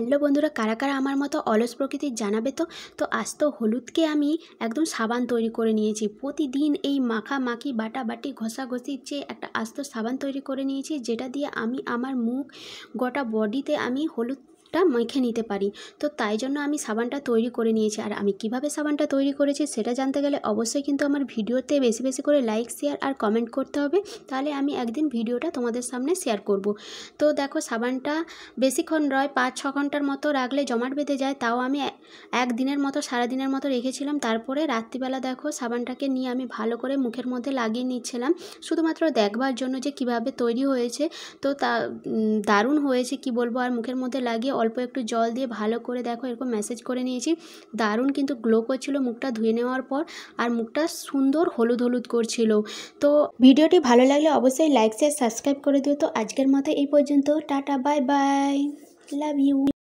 Hello বন্ধুরা, কারা কারা আমার মতো অলস প্রকৃতির জানাবে তো। আজ তো হলুদকে আমি একদম সাবান তৈরি করে নিয়েছি। প্রতিদিন এই মাখামাখি বাটাবাটি ঘষাঘষির চেয়ে একটা আস্ত সাবান তৈরি করে নিয়েছি, যেটা দিয়ে আমি আমার মুখ গোটা বডিতে আমি হলুদটা মেখে নিতে পারি। তো তাই জন্য আমি সাবানটা তৈরি করে নিয়েছি। আর আমি কিভাবে সাবানটা তৈরি করেছি সেটা জানতে গেলে অবশ্যই কিন্তু আমার ভিডিওতে বেশি বেশি করে লাইক, শেয়ার আর কমেন্ট করতে হবে। তাহলে আমি একদিন ভিডিওটা তোমাদের সামনে শেয়ার করব। তো দেখো, সাবানটা বেশিক্ষণ নয়, 5-6 ঘন্টার মতো রাখলে জমাট বেঁধে যায়। তাও আমি একদিনের মতো, সারাদিনের মতো রেখেছিলাম। তারপরে রাত্রিবেলা দেখো সাবানটাকে নিয়ে আমি ভালো করে মুখের মধ্যে লাগিয়ে নিচ্ছিলাম, শুধুমাত্র দেখবার জন্য যে কিভাবে তৈরি হয়েছে। তো দারুণ হয়েছে কি বলবো। আর মুখের মধ্যে লাগিয়ে অল্প একটু জল দিয়ে ভালো করে দেখো এরকম ম্যাসেজ করে নিয়েছি। দারুণ কিন্তু গ্লো করছিল মুখটা ধুয়ে নেওয়ার পর, আর মুখটা সুন্দর হলুদ হলুদ করছিল। তো ভিডিওটি ভালো লাগলে অবশ্যই লাইক, শেয়ার, সাবস্ক্রাইব করে দিও। তো আজকের মতো এই পর্যন্ত, tata, bye bye, love you.